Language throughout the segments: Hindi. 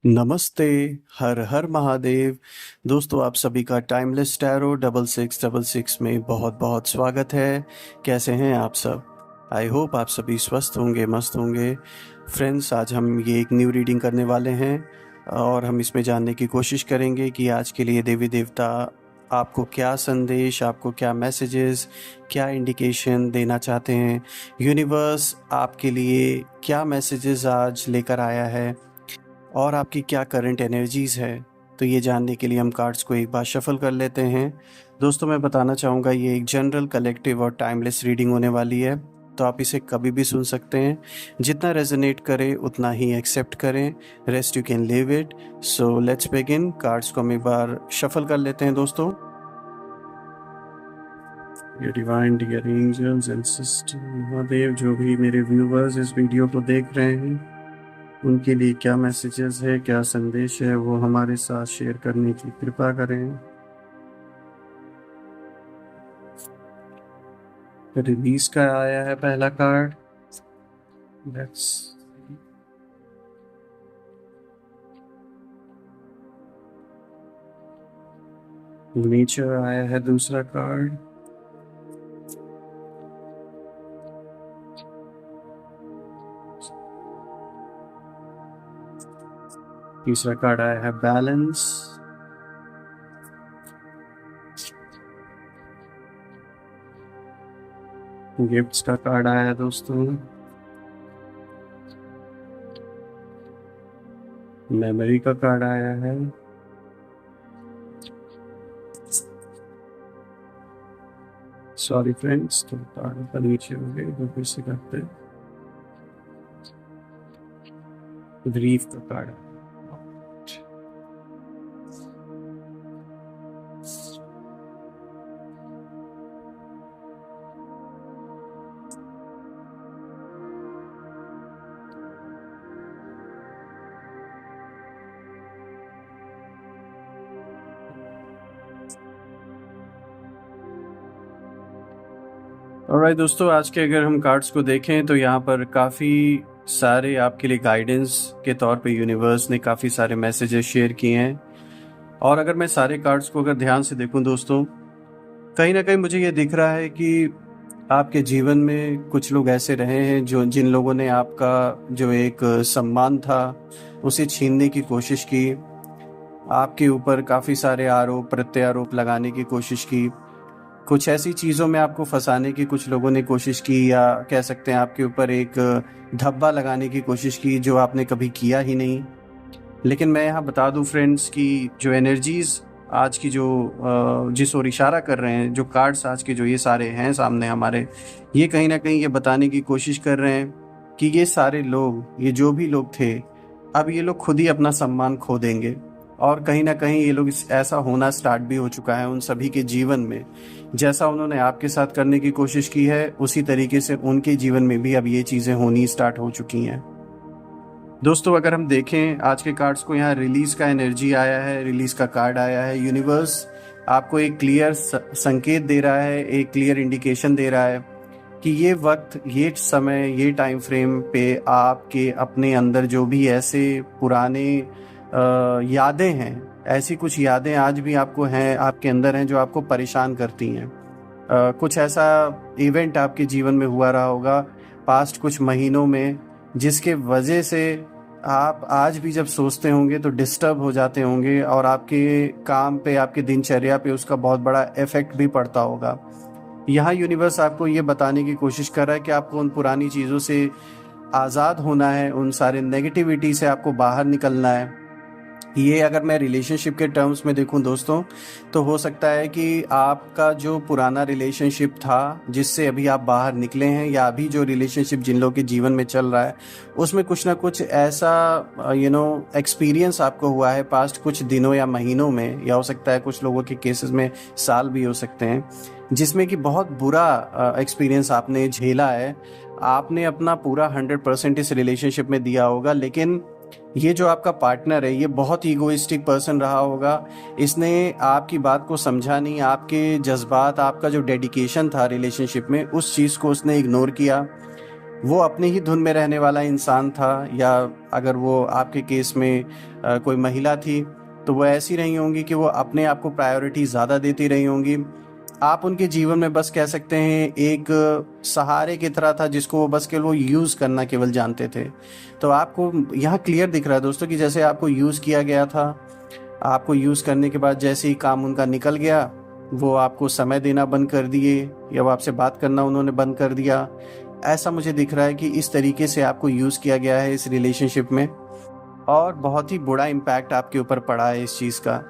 नमस्ते, हर हर महादेव। दोस्तों आप सभी का टाइमलेस टैरो 6666 में बहुत बहुत स्वागत है। कैसे हैं आप सब? आई होप आप सभी स्वस्थ होंगे, मस्त होंगे। फ्रेंड्स, आज हम ये एक न्यू रीडिंग करने वाले हैं और हम इसमें जानने की कोशिश करेंगे कि आज के लिए देवी देवता आपको क्या संदेश, आपको क्या मैसेजेस, क्या इंडिकेशन देना चाहते हैं। यूनिवर्स आपके लिए क्या मैसेजेस आज लेकर आया है और आपकी क्या करंट एनर्जीज़ है। तो ये जानने के लिए हम कार्ड्स को एक बार शफल कर लेते हैं। दोस्तों मैं बताना चाहूँगा ये एक जनरल, कलेक्टिव और टाइमलेस रीडिंग होने वाली है, तो आप इसे कभी भी सुन सकते हैं। जितना रेजोनेट करे उतना ही एक्सेप्ट करें, rest you can live it. So let's begin. Cards को हम एक बार शफल कर लेते हैं दोस्तों। ये divine dear angels and sister Mahadev, जो भी मेरे व्यूवर्स इस वीडियो को देख रहे हैं उनके लिए क्या मैसेजेस है, क्या संदेश है, वो हमारे साथ शेयर करने की कृपा करें। रिलीज का आया है पहला कार्ड। लेट्स नेचर आया है दूसरा कार्ड। तीसरा कार्ड आया है बैलेंस। गिफ्ट्स का कार्ड आया है दोस्तों। मेमोरी का कार्ड आया है। सॉरी फ्रेंड्स, तो कार्ड का नीचे हो गए तो फिर से करते हैं। ग्रीफ का कार्ड। ऑलराइट दोस्तों, आज के अगर हम कार्ड्स को देखें तो यहाँ पर काफ़ी सारे आपके लिए गाइडेंस के तौर पे यूनिवर्स ने काफ़ी सारे मैसेजेस शेयर किए हैं। और अगर मैं सारे कार्ड्स को अगर ध्यान से देखूं दोस्तों, कहीं ना कहीं मुझे ये दिख रहा है कि आपके जीवन में कुछ लोग ऐसे रहे हैं जिन लोगों ने आपका जो एक सम्मान था उसे छीनने की कोशिश की। आपके ऊपर काफ़ी सारे आरोप प्रत्यारोप लगाने की कोशिश की। कुछ ऐसी चीज़ों में आपको फंसाने की कुछ लोगों ने कोशिश की, या कह सकते हैं आपके ऊपर एक धब्बा लगाने की कोशिश की जो आपने कभी किया ही नहीं। लेकिन मैं यहाँ बता दूँ फ्रेंड्स कि जो एनर्जीज़ आज की जिस ओर इशारा कर रहे हैं, जो कार्ड्स आज के जो ये सारे हैं सामने हमारे, ये कहीं ना कहीं ये बताने की कोशिश कर रहे हैं कि ये सारे लोग, ये जो भी लोग थे, अब ये लोग खुद ही अपना सम्मान खो देंगे। और कहीं ना कहीं ये लोग ऐसा होना स्टार्ट भी हो चुका है उन सभी के जीवन में। जैसा उन्होंने आपके साथ करने की कोशिश की है उसी तरीके से उनके जीवन में भी अब ये चीज़ें होनी स्टार्ट हो चुकी हैं। दोस्तों अगर हम देखें आज के कार्ड्स को, यहाँ रिलीज का एनर्जी आया है, रिलीज का कार्ड आया है। यूनिवर्स आपको एक क्लियर संकेत दे रहा है, एक क्लियर इंडिकेशन दे रहा है कि ये वक्त, ये समय, ये टाइम फ्रेम पे आपके अपने अंदर जो भी ऐसे पुराने यादें हैं, ऐसी कुछ यादें आज भी आपको हैं, आपके अंदर हैं, जो आपको परेशान करती हैं। कुछ ऐसा इवेंट आपके जीवन में हुआ रहा होगा पास्ट कुछ महीनों में, जिसके वजह से आप आज भी जब सोचते होंगे तो डिस्टर्ब हो जाते होंगे और आपके काम पे, आपके दिनचर्या पे उसका बहुत बड़ा इफेक्ट भी पड़ता होगा। यहाँ यूनिवर्स आपको ये बताने की कोशिश कर रहा है कि आपको उन पुरानी चीज़ों से आज़ाद होना है, उन सारे नेगेटिविटी से आपको बाहर निकलना है। ये अगर मैं रिलेशनशिप के टर्म्स में देखूं दोस्तों, तो हो सकता है कि आपका जो पुराना रिलेशनशिप था जिससे अभी आप बाहर निकले हैं, या अभी जो रिलेशनशिप जिन लोगों के जीवन में चल रहा है उसमें कुछ ना कुछ ऐसा एक्सपीरियंस आपको हुआ है पास्ट कुछ दिनों या महीनों में, या हो सकता है कुछ लोगों के केसेस में साल भी हो सकते हैं, जिसमें कि बहुत बुरा एक्सपीरियंस आपने झेला है। आपने अपना पूरा 100% इस रिलेशनशिप में दिया होगा, लेकिन ये जो आपका पार्टनर है ये बहुत ईगोइस्टिक पर्सन रहा होगा। इसने आपकी बात को समझा नहीं, आपके जज्बात, आपका जो डेडिकेशन था रिलेशनशिप में, उस चीज़ को उसने इग्नोर किया। वो अपनी ही धुन में रहने वाला इंसान था, या अगर वो आपके केस में कोई महिला थी तो वो ऐसी रही होंगी कि वो अपने आप को प्रायोरिटी ज़्यादा देती रही होंगी। आप उनके जीवन में बस कह सकते हैं एक सहारे की तरह था, जिसको वो बस केवल वो यूज़ करना केवल जानते थे। तो आपको यहाँ क्लियर दिख रहा है दोस्तों कि जैसे आपको यूज़ किया गया था, आपको यूज़ करने के बाद जैसे ही काम उनका निकल गया, वो आपको समय देना बंद कर दिए, या वो आपसे बात करना उन्होंने बंद कर दिया। ऐसा मुझे दिख रहा है कि इस तरीके से आपको यूज़ किया गया है इस रिलेशनशिप में, और बहुत ही बुरा इम्पैक्ट आपके ऊपर पड़ा है इस चीज़ का।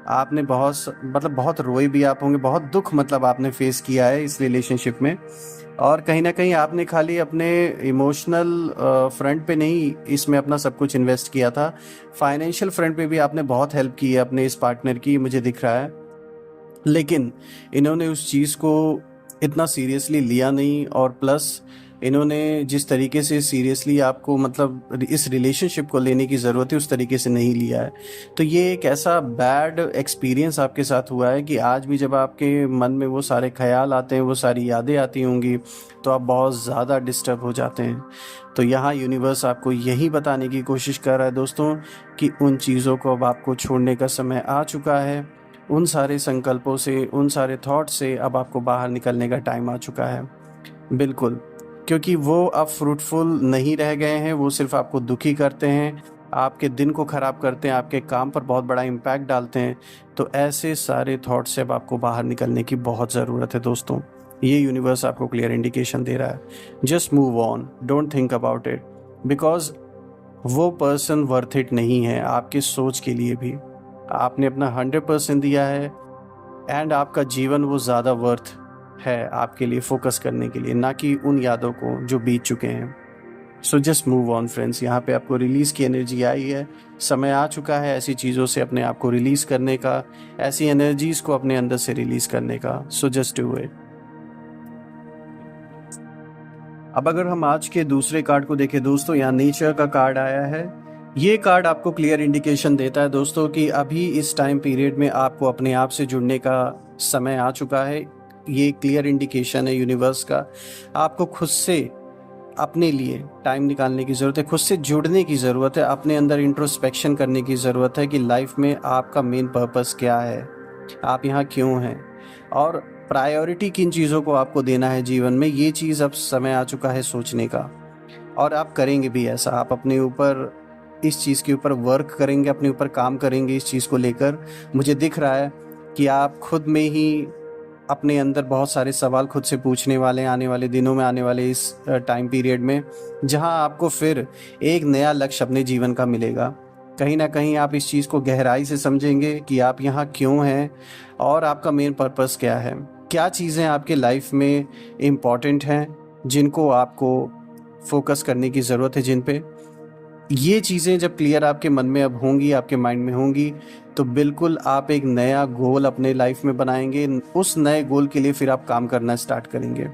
आपने बहुत रोए भी आप होंगे, बहुत दुख आपने फेस किया है इस रिलेशनशिप में। और कहीं ना कहीं आपने खाली अपने इमोशनल फ्रंट पे नहीं इसमें अपना सब कुछ इन्वेस्ट किया था, फाइनेंशियल फ्रंट पे भी आपने बहुत हेल्प की है अपने इस पार्टनर की, मुझे दिख रहा है। लेकिन इन्होंने उस चीज़ को इतना सीरियसली लिया नहीं, और प्लस इन्होंने जिस तरीके से सीरियसली आपको इस रिलेशनशिप को लेने की ज़रूरत है उस तरीके से नहीं लिया है। तो ये एक ऐसा बैड एक्सपीरियंस आपके साथ हुआ है कि आज भी जब आपके मन में वो सारे ख्याल आते हैं, वो सारी यादें आती होंगी, तो आप बहुत ज़्यादा डिस्टर्ब हो जाते हैं। तो यहाँ यूनिवर्स आपको यही बताने की कोशिश कर रहा है दोस्तों कि उन चीज़ों को अब आपको छोड़ने का समय आ चुका है। उन सारे संकल्पों से, उन सारे थॉट से अब आपको बाहर निकलने का टाइम आ चुका है। बिल्कुल, क्योंकि वो अब फ्रूटफुल नहीं रह गए हैं, वो सिर्फ आपको दुखी करते हैं, आपके दिन को ख़राब करते हैं, आपके काम पर बहुत बड़ा इम्पैक्ट डालते हैं। तो ऐसे सारे थॉट से अब आपको बाहर निकलने की बहुत ज़रूरत है दोस्तों। ये यूनिवर्स आपको क्लियर इंडिकेशन दे रहा है। Just move on, don't think about it, because वो पर्सन वर्थ इट नहीं है आपकी सोच के लिए भी। आपने अपना 100% दिया है, एंड आपका जीवन वो ज़्यादा वर्थ है आपके लिए फोकस करने के लिए, ना कि उन यादों को जो बीत चुके हैं। So just move on friends. यहाँ पे आपको रिलीज़ की एनर्जी आई है, समय आ चुका है ऐसी चीज़ों से अपने आप को रिलीज़ करने का, ऐसी एनर्जीज़ को अपने अंदर से रिलीज़ करने का। So just do it. अब अगर हम आज के दूसरे कार्ड को देखें दोस्तों, यहाँ नेचर का कार्ड आया है। ये कार्ड आपको क्लियर इंडिकेशन देता है दोस्तों कि अभी इस टाइम पीरियड में आपको अपने आप से जुड़ने का समय आ चुका है। ये क्लियर इंडिकेशन है यूनिवर्स का। आपको खुद से अपने लिए टाइम निकालने की ज़रूरत है, खुद से जुड़ने की ज़रूरत है, अपने अंदर इंट्रोस्पेक्शन करने की ज़रूरत है कि लाइफ में आपका मेन पर्पस क्या है, आप यहाँ क्यों हैं, और प्रायोरिटी किन चीज़ों को आपको देना है जीवन में। ये चीज़ अब समय आ चुका है सोचने का, और आप करेंगे भी ऐसा। आप अपने ऊपर इस चीज़ के ऊपर वर्क करेंगे, अपने ऊपर काम करेंगे इस चीज़ को लेकर। मुझे दिख रहा है कि आप खुद में ही अपने अंदर बहुत सारे सवाल खुद से पूछने वाले हैं आने वाले दिनों में, आने वाले इस टाइम पीरियड में, जहां आपको फिर एक नया लक्ष्य अपने जीवन का मिलेगा। कहीं ना कहीं आप इस चीज़ को गहराई से समझेंगे कि आप यहाँ क्यों हैं, और आपका मेन पर्पस क्या है, क्या चीज़ें आपके लाइफ में इम्पॉर्टेंट हैं जिनको आपको फोकस करने की ज़रूरत है, जिन पे ये चीज़ें जब क्लियर आपके मन में अब होंगी, आपके माइंड में होंगी, तो बिल्कुल आप एक नया गोल अपने लाइफ में बनाएंगे। उस नए गोल के लिए फिर आप काम करना स्टार्ट करेंगे।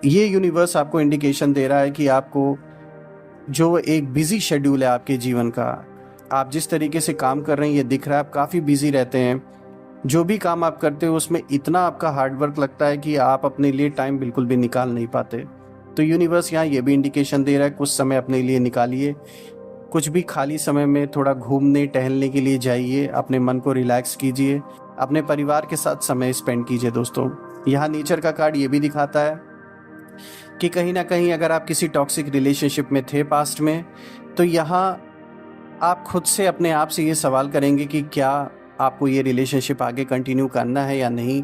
ये यूनिवर्स आपको इंडिकेशन दे रहा है कि आपको जो एक बिजी शेड्यूल है आपके जीवन का, आप जिस तरीके से काम कर रहे हैं, ये दिख रहा है आप काफ़ी बिजी रहते हैं। जो भी काम आप करते हो उसमें इतना आपका हार्डवर्क लगता है कि आप अपने लिए टाइम बिल्कुल भी निकाल नहीं पाते। तो यूनिवर्स यहाँ ये भी इंडिकेशन दे रहा है कुछ समय अपने लिए निकालिए, कुछ भी खाली समय में थोड़ा घूमने टहलने के लिए जाइए, अपने मन को रिलैक्स कीजिए, अपने परिवार के साथ समय स्पेंड कीजिए दोस्तों। यहाँ नेचर का कार्ड ये भी दिखाता है कि कहीं ना कहीं अगर आप किसी टॉक्सिक रिलेशनशिप में थे पास्ट में, तो यहाँ आप खुद से अपने आप से ये सवाल करेंगे कि क्या आपको ये रिलेशनशिप आगे कंटिन्यू करना है या नहीं।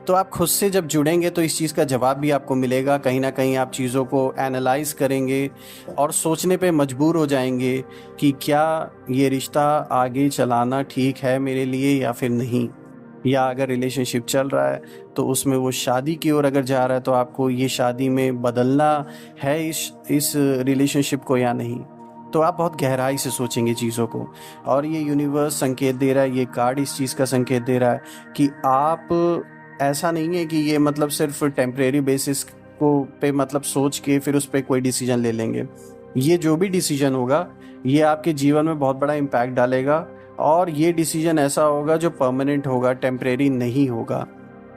तो आप खुद से जब जुड़ेंगे तो इस चीज़ का जवाब भी आपको मिलेगा। कहीं ना कहीं आप चीज़ों को एनालाइज करेंगे और सोचने पे मजबूर हो जाएंगे कि क्या ये रिश्ता आगे चलाना ठीक है मेरे लिए या फिर नहीं, या अगर रिलेशनशिप चल रहा है तो उसमें वो शादी की ओर अगर जा रहा है तो आपको ये शादी में बदलना है इस रिलेशनशिप को या नहीं। तो आप बहुत गहराई से सोचेंगे चीज़ों को, और ये यूनिवर्स संकेत दे रहा है, ये कार्ड इस चीज़ का संकेत दे रहा है कि आप ऐसा नहीं है कि ये सिर्फ टेम्परेरी बेसिस को पे सोच के फिर उस पर कोई डिसीजन ले लेंगे। ये जो भी डिसीजन होगा ये आपके जीवन में बहुत बड़ा इम्पैक्ट डालेगा, और ये डिसीजन ऐसा होगा जो परमानेंट होगा, टेम्परेरी नहीं होगा।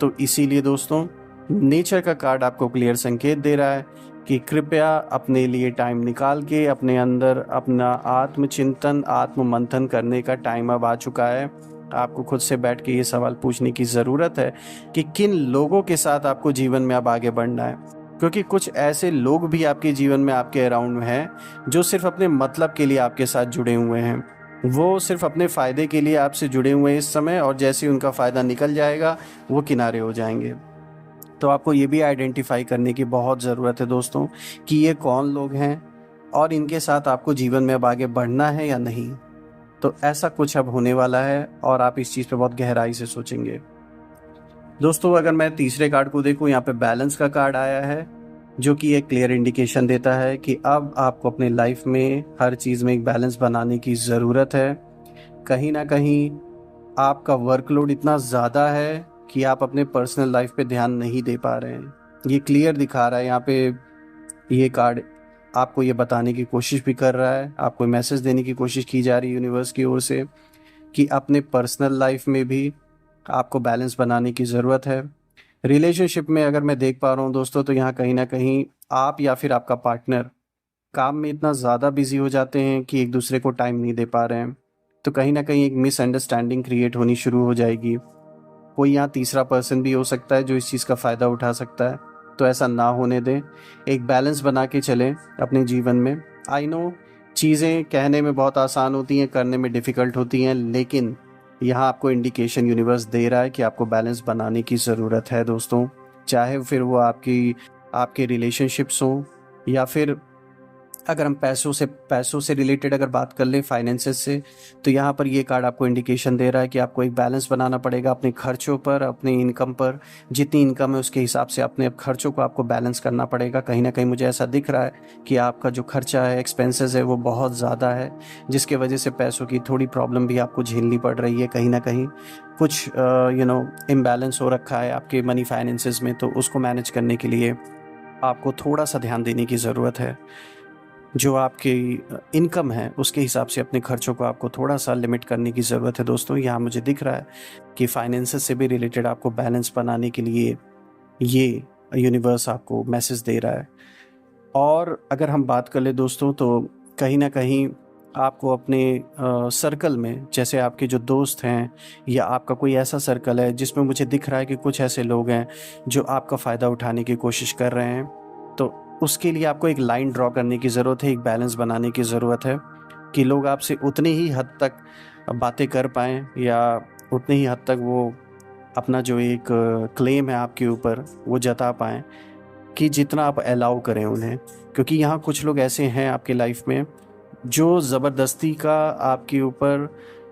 तो इसीलिए दोस्तों नेचर का कार्ड आपको क्लियर संकेत दे रहा है कि कृपया अपने लिए टाइम निकाल के अपने अंदर अपना आत्मचिंतन, आत्म मंथन करने का टाइम अब आ चुका है। आपको खुद से बैठ के ये सवाल पूछने की ज़रूरत है कि किन लोगों के साथ आपको जीवन में अब आगे बढ़ना है, क्योंकि कुछ ऐसे लोग भी आपके जीवन में, आपके अराउंड में हैं जो सिर्फ अपने मतलब के लिए आपके साथ जुड़े हुए हैं। वो सिर्फ अपने फ़ायदे के लिए आपसे जुड़े हुए हैं इस समय, और जैसे ही उनका फ़ायदा निकल जाएगा वो किनारे हो जाएंगे। तो आपको ये भी आइडेंटिफाई करने की बहुत ज़रूरत है दोस्तों कि ये कौन लोग हैं और इनके साथ आपको जीवन में अब आगे बढ़ना है या नहीं। तो ऐसा कुछ अब होने वाला है और आप इस चीज़ पे बहुत गहराई से सोचेंगे। दोस्तों, अगर मैं तीसरे कार्ड को देखूं, यहाँ पे बैलेंस का कार्ड आया है, जो कि एक क्लियर इंडिकेशन देता है कि अब आपको अपने लाइफ में हर चीज़ में एक बैलेंस बनाने की ज़रूरत है। कहीं ना कहीं आपका वर्कलोड इतना ज़्यादा है कि आप अपने पर्सनल लाइफ पे ध्यान नहीं दे पा रहे हैं। ये क्लियर दिखा रहा है यहाँ पे। ये कार्ड आपको ये बताने की कोशिश भी कर रहा है, आपको मैसेज देने की कोशिश की जा रही है यूनिवर्स की ओर से कि अपने पर्सनल लाइफ में भी आपको बैलेंस बनाने की ज़रूरत है। रिलेशनशिप में अगर मैं देख पा रहा हूँ दोस्तों, तो यहाँ कहीं ना कहीं आप या फिर आपका पार्टनर काम में इतना ज़्यादा बिजी हो जाते हैं कि एक दूसरे को टाइम नहीं दे पा रहे हैं। तो कहीं ना कहीं एक मिसअंडरस्टैंडिंग क्रिएट होनी शुरू हो जाएगी। कोई यहाँ तीसरा पर्सन भी हो सकता है जो इस चीज़ का फ़ायदा उठा सकता है। तो ऐसा ना होने दें, एक बैलेंस बना के चलें अपने जीवन में। आई नो चीज़ें कहने में बहुत आसान होती हैं, करने में डिफ़िकल्ट होती हैं, लेकिन यहाँ आपको इंडिकेशन यूनिवर्स दे रहा है कि आपको बैलेंस बनाने की ज़रूरत है दोस्तों। चाहे फिर वो आपके रिलेशनशिप्स हों, या फिर अगर हम पैसों से रिलेटेड अगर बात कर लें, फाइनेंसेस से, तो यहाँ पर ये कार्ड आपको इंडिकेशन दे रहा है कि आपको एक बैलेंस बनाना पड़ेगा अपने खर्चों पर, अपनी इनकम पर। जितनी इनकम है उसके हिसाब से अपने खर्चों को आपको बैलेंस करना पड़ेगा। कहीं ना कहीं मुझे ऐसा दिख रहा है कि आपका जो खर्चा है, एक्सपेंसेस है, वो बहुत ज़्यादा है, जिसके वजह से पैसों की थोड़ी प्रॉब्लम भी आपको झेलनी पड़ रही है। कहीं ना कहीं कुछ इम्बैलेंस हो रखा है आपके मनी फाइनेंसेस में, तो उसको मैनेज करने के लिए आपको थोड़ा सा ध्यान देने की ज़रूरत है। जो आपकी इनकम है उसके हिसाब से अपने खर्चों को आपको थोड़ा सा लिमिट करने की ज़रूरत है दोस्तों। यहाँ मुझे दिख रहा है कि फाइनेंसेस से भी रिलेटेड आपको बैलेंस बनाने के लिए ये यूनिवर्स आपको मैसेज दे रहा है। और अगर हम बात कर ले दोस्तों, तो कहीं ना कहीं आपको अपने सर्कल में, जैसे आपके जो दोस्त हैं या आपका कोई ऐसा सर्कल है जिसमें मुझे दिख रहा है कि कुछ ऐसे लोग हैं जो आपका फ़ायदा उठाने की कोशिश कर रहे हैं, तो उसके लिए आपको एक लाइन ड्रॉ करने की ज़रूरत है, एक बैलेंस बनाने की ज़रूरत है कि लोग आपसे उतनी ही हद तक बातें कर पाएँ या उतनी ही हद तक वो अपना जो एक क्लेम है आपके ऊपर वो जता पाएँ कि जितना आप अलाउ करें उन्हें। क्योंकि यहाँ कुछ लोग ऐसे हैं आपके लाइफ में जो ज़बरदस्ती का आपके ऊपर,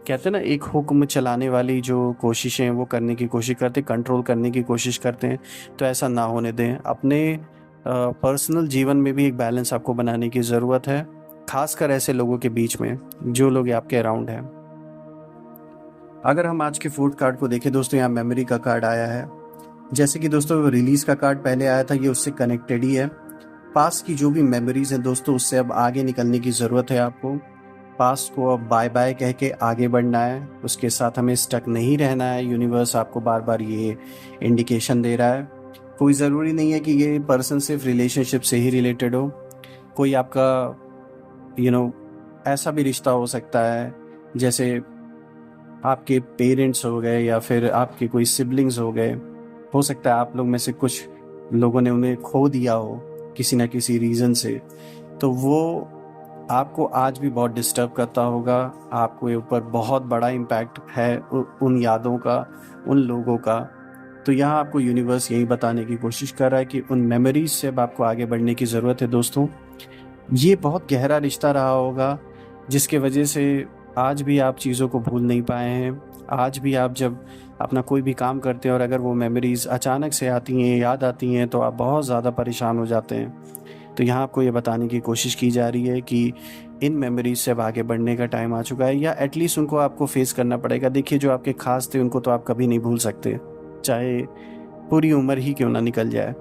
कहते हैं ना, एक हुक्म चलाने वाली जो कोशिशें वो करने की कोशिश करते, कंट्रोल करने की कोशिश करते हैं। तो ऐसा ना होने दें। अपने पर्सनल जीवन में भी एक बैलेंस आपको बनाने की ज़रूरत है, खासकर ऐसे लोगों के बीच में जो लोग आपके अराउंड हैं। अगर हम आज के फोर्थ कार्ड को देखें दोस्तों, यहाँ मेमोरी का कार्ड आया है। जैसे कि दोस्तों रिलीज़ का कार्ड पहले आया था, ये उससे कनेक्टेड ही है। पास्ट की जो भी मेमोरीज हैं दोस्तों, उससे अब आगे निकलने की ज़रूरत है आपको। पास्ट को अब बाय बाय कह के आगे बढ़ना है, उसके साथ हमें स्टक नहीं रहना है। यूनिवर्स आपको बार बार ये इंडिकेशन दे रहा है। कोई ज़रूरी नहीं है कि ये पर्सन सिर्फ रिलेशनशिप से ही रिलेटेड हो। कोई आपका ऐसा भी रिश्ता हो सकता है, जैसे आपके पेरेंट्स हो गए या फिर आपके कोई सिबलिंग्स हो गए। हो सकता है आप लोग में से कुछ लोगों ने उन्हें खो दिया हो किसी ना किसी रीज़न से, तो वो आपको आज भी बहुत डिस्टर्ब करता होगा। आपके ऊपर बहुत बड़ा इम्पैक्ट है उन यादों का, उन लोगों का। तो यहाँ आपको यूनिवर्स यही बताने की कोशिश कर रहा है कि उन मेमोरीज से अब आपको आगे बढ़ने की ज़रूरत है दोस्तों। ये बहुत गहरा रिश्ता रहा होगा जिसके वजह से आज भी आप चीज़ों को भूल नहीं पाए हैं। आज भी आप जब अपना कोई भी काम करते हैं और अगर वो मेमोरीज़ अचानक से आती हैं, याद आती हैं, तो आप बहुत ज़्यादा परेशान हो जाते हैं। तो यहाँ आपको ये बताने की कोशिश की जा रही है कि इन मेमोरीज से अब आगे बढ़ने का टाइम आ चुका है, या एटलीस्ट उनको आपको फेस करना पड़ेगा। देखिए, जो आपके खास थे उनको तो आप कभी नहीं भूल सकते, चाहे पूरी उम्र ही क्यों ना निकल जाए।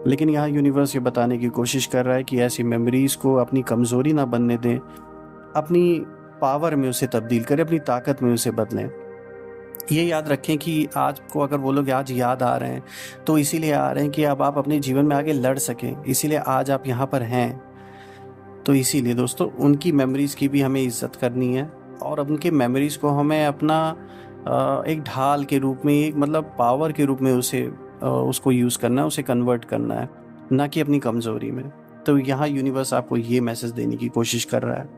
लेकिन यहाँ यूनिवर्स ये बताने की कोशिश कर रहा है कि ऐसी मेमोरीज़ को अपनी कमज़ोरी ना बनने दें, अपनी पावर में उसे तब्दील करें, अपनी ताकत में उसे बदलें। ये याद रखें कि आज को अगर वो लोग आज याद आ रहे हैं तो इसीलिए आ रहे हैं कि अब आप अपने जीवन में आगे लड़ सकें, इसीलिए आज आप यहाँ पर हैं। तो इसीलिए दोस्तों उनकी मेमोरीज़ की भी हमें इज्जत करनी है और अब उनकी मेमोरीज़ को हमें अपना एक ढाल के रूप में, एक मतलब पावर के रूप में उसको यूज़ करना है, उसे कन्वर्ट करना है, ना कि अपनी कमज़ोरी में। तो यहाँ यूनिवर्स आपको ये मैसेज देने की कोशिश कर रहा है।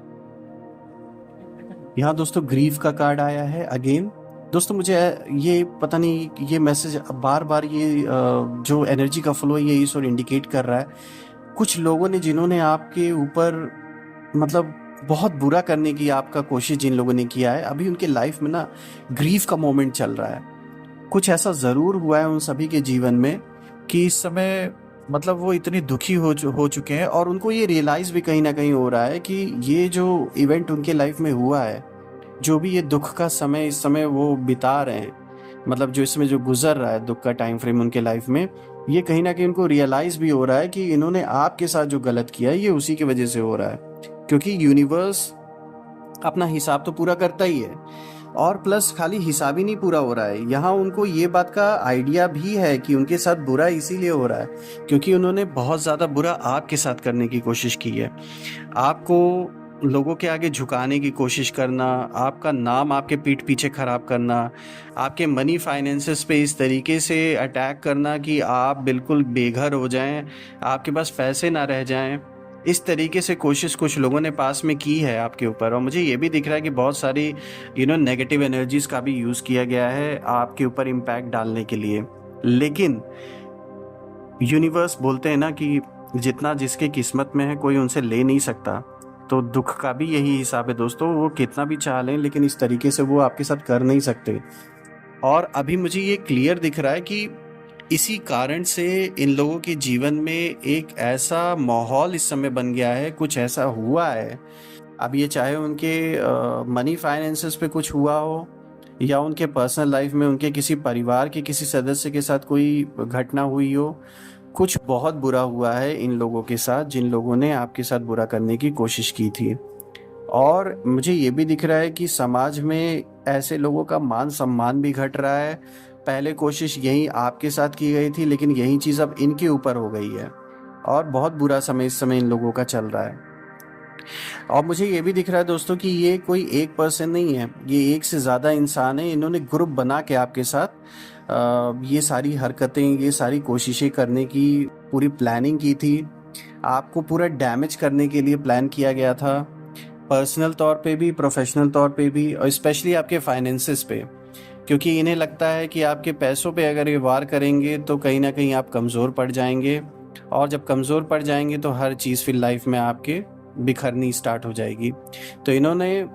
यहाँ दोस्तों ग्रीफ का कार्ड आया है अगेन। दोस्तों मुझे ये पता नहीं, ये मैसेज बार बार ये जो एनर्जी का फ्लो है ये इस और इंडिकेट कर रहा है, कुछ लोगों ने जिन्होंने आपके ऊपर मतलब बहुत बुरा करने की आपका कोशिश जिन लोगों ने किया है, अभी उनके लाइफ में ना ग्रीफ का मोमेंट चल रहा है। कुछ ऐसा ज़रूर हुआ है उन सभी के जीवन में कि इस समय मतलब वो इतने दुखी हो चुके हैं और उनको ये रियलाइज़ भी कहीं ना कहीं हो रहा है कि ये जो इवेंट उनके लाइफ में हुआ है, जो भी ये दुख का समय इस समय वो बिता रहे हैं, मतलब जो इसमें जो गुजर रहा है दुख का टाइम फ्रेम उनके लाइफ में, ये कहीं ना कहीं उनको रियलाइज़ भी हो रहा है कि इन्होंने आपके साथ जो गलत किया है ये उसी की वजह से हो रहा है। क्योंकि यूनिवर्स अपना हिसाब तो पूरा करता ही है, और प्लस खाली हिसाब ही नहीं पूरा हो रहा है, यहाँ उनको ये बात का आइडिया भी है कि उनके साथ बुरा इसीलिए हो रहा है क्योंकि उन्होंने बहुत ज़्यादा बुरा आपके साथ करने की कोशिश की है। आपको लोगों के आगे झुकाने की कोशिश करना, आपका नाम आपके पीठ पीछे ख़राब करना, आपके मनी फाइनेंसेस पे इस तरीके से अटैक करना कि आप बिल्कुल बेघर हो जाएं, आपके पास पैसे ना रह जाएं, इस तरीके से कोशिश कुछ लोगों ने पास में की है आपके ऊपर। और मुझे ये भी दिख रहा है कि बहुत सारी नेगेटिव एनर्जीज़ का भी यूज़ किया गया है आपके ऊपर इम्पैक्ट डालने के लिए। लेकिन यूनिवर्स बोलते हैं ना कि जितना जिसके किस्मत में है कोई उनसे ले नहीं सकता, तो दुख का भी यही हिसाब है दोस्तों, वो कितना भी चाह लें लेकिन इस तरीके से वो आपके साथ कर नहीं सकते। और अभी मुझे ये क्लियर दिख रहा है कि इसी कारण से इन लोगों के जीवन में एक ऐसा माहौल इस समय बन गया है, कुछ ऐसा हुआ है। अब ये चाहे उनके मनी फाइनेंसेस पे कुछ हुआ हो या उनके पर्सनल लाइफ में उनके किसी परिवार के किसी सदस्य के साथ कोई घटना हुई हो, कुछ बहुत बुरा हुआ है इन लोगों के साथ जिन लोगों ने आपके साथ बुरा करने की कोशिश की थी। और मुझे ये भी दिख रहा है कि समाज में ऐसे लोगों का मान सम्मान भी घट रहा है। पहले कोशिश यही आपके साथ की गई थी लेकिन यही चीज़ अब इनके ऊपर हो गई है और बहुत बुरा समय इस समय इन लोगों का चल रहा है। और मुझे ये भी दिख रहा है दोस्तों कि ये कोई एक पर्सन नहीं है, ये एक से ज़्यादा इंसान है। इन्होंने ग्रुप बना के आपके साथ ये सारी हरकतें, ये सारी कोशिशें करने की पूरी प्लानिंग की थी। आपको पूरा डैमेज करने के लिए प्लान किया गया था, पर्सनल तौर पे भी, प्रोफेशनल तौर पे भी, और स्पेशली आपके फाइनेंसेस पे, क्योंकि इन्हें लगता है कि आपके पैसों पे अगर ये वार करेंगे तो कहीं ना कहीं आप कमज़ोर पड़ जाएंगे, और जब कमज़ोर पड़ जाएंगे तो हर चीज़ फिर लाइफ में आपके बिखरनी स्टार्ट हो जाएगी। तो इन्होंने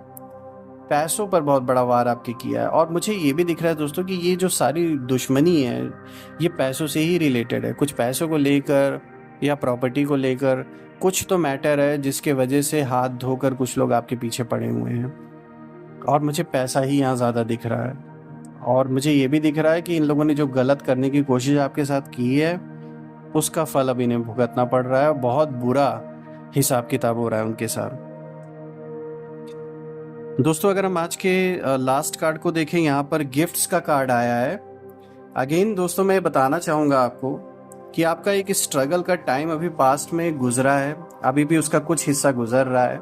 पैसों पर बहुत बड़ा वार आपके किया है। और मुझे ये भी दिख रहा है दोस्तों कि ये जो सारी दुश्मनी है ये पैसों से ही रिलेटेड है, कुछ पैसों को लेकर या प्रॉपर्टी को लेकर कुछ तो मैटर है जिसके वजह से हाथ धोकर कुछ लोग आपके पीछे पड़े हुए हैं। और मुझे पैसा ही यहाँ ज़्यादा दिख रहा है। और मुझे ये भी दिख रहा है कि इन लोगों ने जो गलत करने की कोशिश आपके साथ की है उसका फल अब इन्हें भुगतना पड़ रहा है, बहुत बुरा हिसाब किताब हो रहा है उनके साथ। दोस्तों अगर हम आज के लास्ट कार्ड को देखें, यहाँ पर गिफ्ट्स का कार्ड आया है। अगेन दोस्तों मैं बताना चाहूँगा आपको कि आपका एक स्ट्रगल का टाइम अभी पास्ट में गुजरा है, अभी भी उसका कुछ हिस्सा गुजर रहा है,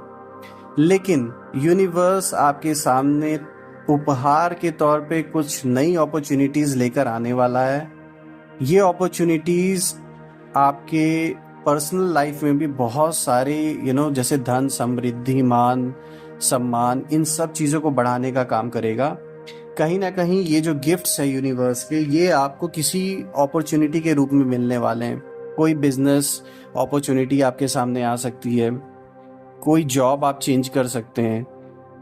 लेकिन यूनिवर्स आपके सामने उपहार के तौर पे कुछ नई अपॉर्चुनिटीज़ लेकर आने वाला है। ये अपॉर्चुनिटीज़ आपके पर्सनल लाइफ में भी बहुत सारे जैसे धन, समृद्धि, मान, सम्मान, इन सब चीज़ों को बढ़ाने का काम करेगा। कहीं ना कहीं ये जो गिफ्ट्स है यूनिवर्स के, ये आपको किसी अपॉर्चुनिटी के रूप में मिलने वाले हैं। कोई बिजनेस अपॉर्चुनिटी आपके सामने आ सकती है, कोई जॉब आप चेंज कर सकते हैं,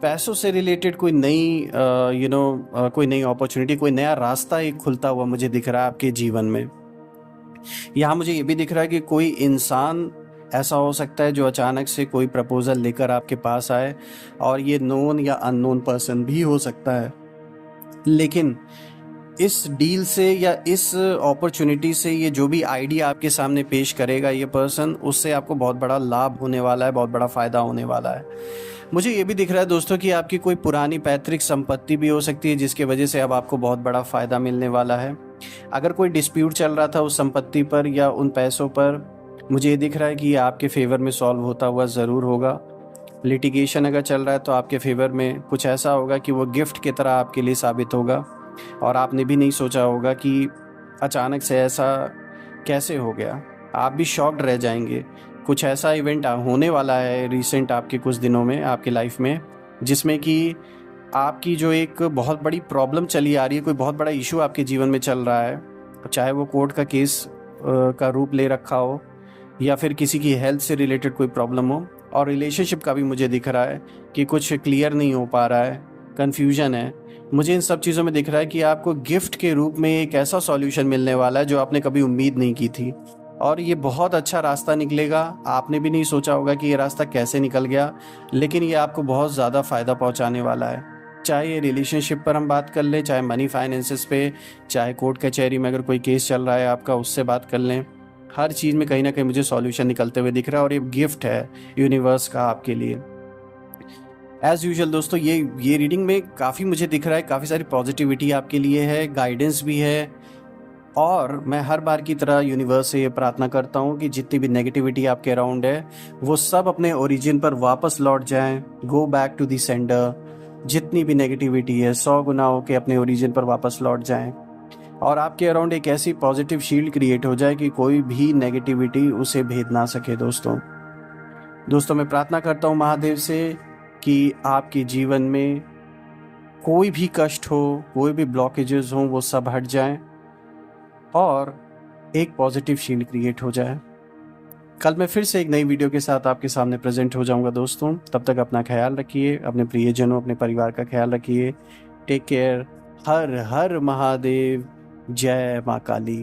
पैसों से रिलेटेड कोई नई कोई नई अपॉर्चुनिटी, कोई नया रास्ता एक खुलता हुआ मुझे दिख रहा है आपके जीवन में। यहाँ मुझे ये भी दिख रहा है कि कोई इंसान ऐसा हो सकता है जो अचानक से कोई प्रपोजल लेकर आपके पास आए, और ये नोन या अननोन पर्सन भी हो सकता है, लेकिन इस डील से या इस अपॉर्चुनिटी से, ये जो भी आइडिया आपके सामने पेश करेगा ये पर्सन, उससे आपको बहुत बड़ा लाभ होने वाला है, बहुत बड़ा फ़ायदा होने वाला है। मुझे ये भी दिख रहा है दोस्तों कि आपकी कोई पुरानी पैतृक संपत्ति भी हो सकती है जिसकी वजह से अब आपको बहुत बड़ा फ़ायदा मिलने वाला है। अगर कोई डिस्प्यूट चल रहा था उस संपत्ति पर या उन पैसों पर, मुझे ये दिख रहा है कि ये आपके फेवर में सॉल्व होता हुआ ज़रूर होगा। लिटिगेशन अगर चल रहा है तो आपके फेवर में कुछ ऐसा होगा कि वो गिफ्ट की तरह आपके लिए साबित होगा और आपने भी नहीं सोचा होगा कि अचानक से ऐसा कैसे हो गया। आप भी शॉक्ड रह जाएंगे। कुछ ऐसा इवेंट होने वाला है रिसेंट आपके कुछ दिनों में आपकी लाइफ में, जिसमें कि आपकी जो एक बहुत बड़ी प्रॉब्लम चली आ रही है, कोई बहुत बड़ा इशू आपके जीवन में चल रहा है, चाहे वो कोर्ट का केस का रूप ले रखा हो या फिर किसी की हेल्थ से रिलेटेड कोई प्रॉब्लम हो। और रिलेशनशिप का भी मुझे दिख रहा है कि कुछ क्लियर नहीं हो पा रहा है, कन्फ्यूजन है। मुझे इन सब चीज़ों में दिख रहा है कि आपको गिफ्ट के रूप में एक ऐसा सॉल्यूशन मिलने वाला है जो आपने कभी उम्मीद नहीं की थी, और ये बहुत अच्छा रास्ता निकलेगा। आपने भी नहीं सोचा होगा कि ये रास्ता कैसे निकल गया, लेकिन ये आपको बहुत ज़्यादा फ़ायदा पहुंचाने वाला है। चाहे ये रिलेशनशिप पर हम बात कर लें, चाहे मनी फाइनेंसेस पे, चाहे कोर्ट कचहरी में अगर कोई केस चल रहा है आपका, उससे बात कर लें। हर चीज़ में कहीं ना कहीं मुझे सॉल्यूशन निकलते हुए दिख रहा है, और ये गिफ्ट है यूनिवर्स का आपके लिए। एज़ यूजुअल दोस्तों, ये रीडिंग में काफ़ी मुझे दिख रहा है, काफ़ी सारी पॉजिटिविटी आपके लिए है, गाइडेंस भी है। और मैं हर बार की तरह यूनिवर्स से ये प्रार्थना करता हूँ कि जितनी भी नेगेटिविटी आपके अराउंड है वो सब अपने ओरिजिन पर वापस लौट जाएं। Go back to the centre. जितनी भी नेगेटिविटी है 100 गुना होके अपने ओरिजिन पर वापस लौट जाएं, और आपके अराउंड एक ऐसी पॉजिटिव शील्ड क्रिएट हो जाए कि कोई भी नेगेटिविटी उसे भेद ना सके। दोस्तों मैं प्रार्थना करता हूँ महादेव से कि आपके जीवन में कोई भी कष्ट हो, कोई भी ब्लॉकेजेस हों, वो सब हट जाएं और एक पॉजिटिव शील्ड क्रिएट हो जाए। कल मैं फिर से एक नई वीडियो के साथ आपके सामने प्रेजेंट हो जाऊंगा दोस्तों। तब तक अपना ख्याल रखिए, अपने प्रियजनों, अपने परिवार का ख्याल रखिए। Take care. हर हर महादेव। जय माँ काली।